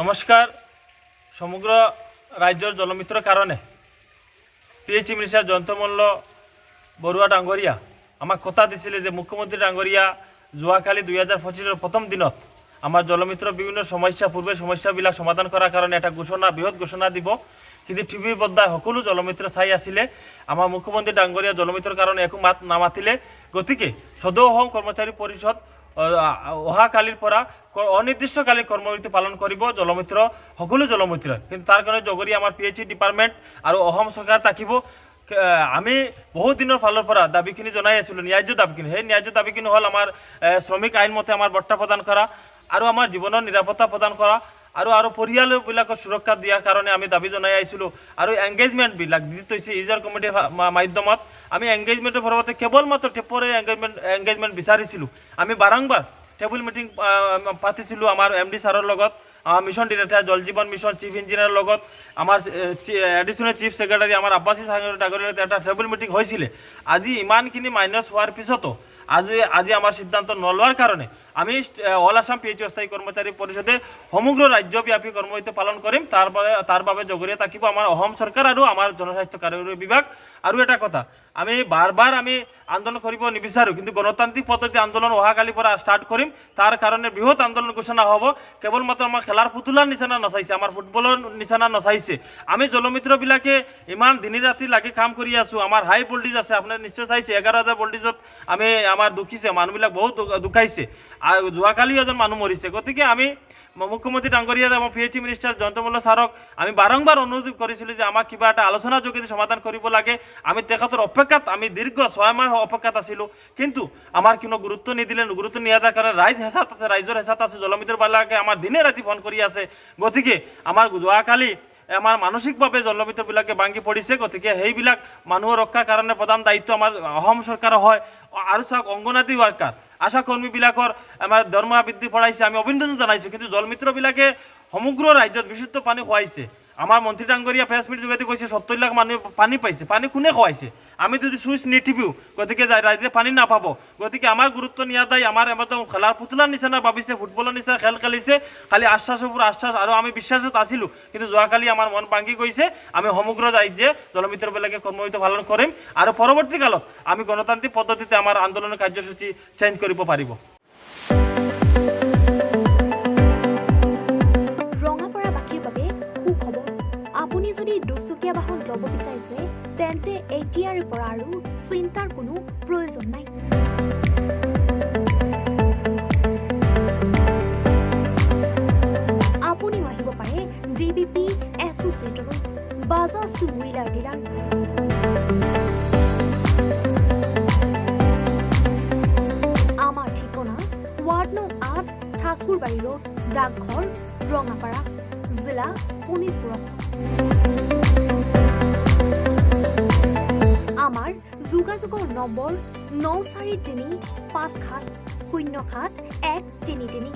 নমস্কার। সমগ্র রাজ্যর জলমিত্র কারণে পিএইচ মিনিস্টার জয়ন্ত মল্ল বড়ুয়া ডাঙরিয়া আমাক কথা দিছিলে যে মুখ্যমন্ত্রী ডাঙরিয়া যোৱাকালি 2025 প্রথম দিনত আমার জলমিত্র বিভিন্ন সমস্যা পূর্বের সমস্যাবিলাক সমাধান করার কারণে একটা বৃহৎ ঘোষণা দিব, কিন্তু টিভি পর্দায় সকলো জলমিত্র চাই আছিলে। আমার মুখ্যমন্ত্রী ডাঙরিয়া জলমিত্ৰৰ কাৰণে একো মাত নামাতিলে, গতিকে সদৌ অসম কৰ্মচাৰী পৰিষদ অহাকালিৰ পৰা অনির্দিষ্টকালীন কর্মবিরতি পালন করব জলমিত্র সকলো জলমিত্র। কিন্তু তার কারণে জগরি আমার পিএইচই ডিপার্টমেন্ট আর অসম সরকার থাকিব। আমি বহুত দিনের ফালৰ পৰা দাবীখিনি জনাই আছিলোঁ, ন্যায্য দাবীখিনি। সেই ন্যায্য দাবীখিনি হ'ল আমাৰ শ্ৰমিক আইন মতে আমাৰ বৰ্তা প্ৰদান কৰা আৰু আমাৰ জীৱনৰ নিৰাপত্তা প্ৰদান কৰা আৰু পৰিয়ালবিলাকৰ সুৰক্ষা দিয়াৰ কাৰণে আমি দাবী জনাই আহিছিলোঁ। আৰু এংগেজমেণ্টবিলাক দি থৈছে ইউজাৰ কমিটিৰ মাধ্যমত। আমি এংগেজমেণ্টৰ পৰৱৰ্তী কেৱল মাত্ৰ টেম্পৰাৰী এংগেজমেণ্ট বিচাৰিছিলোঁ। আমি বাৰম্বাৰ টেবুল মিটিং পাতিছিলোঁ আমাৰ MD ছাৰৰ লগত, মিছন ডিৰেক্টৰ জল জীৱন মিছন চিফ ইঞ্জিনিয়াৰৰ লগত, আমাৰ এডিশ্যনেল চিফ ছেক্ৰেটাৰী আমাৰ আব্বাসী ডাঙৰীয়াৰ লগত এটা টেবুল মিটিং হৈছিলে। আজি ইমানখিনি মাইনাছ হোৱাৰ পিছতো আজি আমাৰ সিদ্ধান্ত নলোৱাৰ কাৰণে আমি অল আসাম পিএইচই অস্থায়ী কর্মচারী পরিষদে সমগ্র রাজ্যব্যাপী কর্মসূচী পালন করিম। তার বাবে জগরিয়া থাকিব আমার অসম সরকার আর আমার জনস্বাস্থ্য কার্যকরী বিভাগ। আর এটা কথা, আমি বারবার আমি আন্দোলন করব নিবিচাৰোঁ, কিন্তু গণতান্ত্ৰিক পদ্ধতি আন্দোলন অহাকালিৰ পৰা স্টাৰ্ট কৰিম। তাৰ কাৰণে বৃহৎ আন্দোলন ঘোষণা হ'ব। কেৱলমাত্ৰ আমাৰ খেলাৰ পুতুলাৰ নিচিনা নচাইছে, আমাৰ ফুটবলৰ নিচিনা নচাইছে। আমি জলমিত্ৰবিলাকে ইমান দিনে ৰাতি লাগি কাম কৰি আছোঁ। আমাৰ হাই ভোল্টেজ আছে, আপোনাৰ নিশ্চয় চাইছে 11,000 ভোল্টেজত আমি আমাৰ দুখিছে, মানুহবিলাক বহুত দুখাইছে। আৰু যোৱাকালিও এজন মানুহ মৰিছে। গতিকে আমি মুখ্যমন্ত্ৰী ডাঙৰিয়া এবং পিএইচই মিনিস্টাৰ জয়ন্ত মল্ল ছাৰক আমি বাৰংবাৰ অনুৰোধ কৰিছিলোঁ যে আমাক কিবা এটা আলোচনা যোগেদি সমাধান কৰিব লাগে। আমি তেখেতৰ অপেক্ষাত আমি দীৰ্ঘ 6 মাহ অপেক্ষাত আছিলোঁ, কিন্তু আমাৰ কোনো গুৰুত্ব নিদিলে। গুৰুত্ব নিদিয়াৰ কাৰণে ৰাইজৰ হেঁচাত আছে। জলমিত্ৰবিলাকে আমাৰ দিনে ৰাতি ফোন কৰি আছে। গতিকে আমাৰ যোৱাকালি আমাৰ মানসিকভাৱে জলমিত্ৰবিলাকে ভাঙি পৰিছে। গতিকে সেইবিলাক মানুহৰ ৰক্ষাৰ কাৰণে প্ৰধান দায়িত্ব আমাৰ অসম চৰকাৰৰ হয়। আৰু চাওক, অংগনৱাড়ী ওয়াৰ্কাৰ আশা কৰ্মীবিলাকৰ আমাৰ দৰমহা বৃদ্ধি পড়াইছে, আমি অভিনন্দন জনাইছোঁ। কিন্তু জলমিত্ৰবিলাকে সমগ্ৰ ৰাজ্যত বিশুদ্ধ পানী খুৱাইছে। আমাৰ মন্ত্ৰী ডাঙৰীয়া প্ৰেছ মিট যোগেদি কৈছে 70 লাখ মানুহে পানী পাইছে। পানী কোনে খুৱাইছে? আমি যদি চুইচ নিটিপিও, গতিকে ৰাইজে পানী নাপাব। গতিকে আমাৰ গুৰুত্ব নিয়াদাই আমাৰ একদম খেলাৰ পুতলাৰ নিচিনা ভাবিছে, ফুটবলৰ নিচিনা খেল খেলিছে। খালি আশ্বাসৰ আশ্বাস, আৰু আমি বিশ্বাসত আছিলোঁ। কিন্তু যোৱাকালি আমাৰ মন ভাঙি গৈছে। আমি সমগ্ৰ ৰাজ্যে জলমিত্ৰবিলাকে কৰ্মসূচী পালন কৰিম আৰু পৰৱৰ্তী কালত আমি গণতান্ত্ৰিক পদ্ধতিতে আমাৰ আন্দোলনৰ কাৰ্যসূচী চেঞ্জ কৰিব পাৰিব। ৰঙাপাৰাবাসীৰ বাবে সুখবৰ। আপুনি যদি দুচকীয়া বাহন ল'ব বিচাৰিছে, তেন্তে এতিয়াৰে পৰা আৰু চিন্তাৰ কোনো প্ৰয়োজন নাই। আপুনিও আহিব পাৰে DBP এছ'চিয়েটলৈ, বাজাজ টু হুইলাৰ ডিলাৰ। আমাৰ ঠিকনা ৱাৰ্ড নং 8, ঠাকুৰবাৰী ৰোড, ডাকঘৰ, ৰঙাপাৰা, জিলা শোণিতপুৰ। আমাৰ যোগাযোগৰ নম্বৰ 9435707133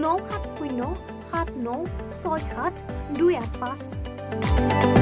9707967285285।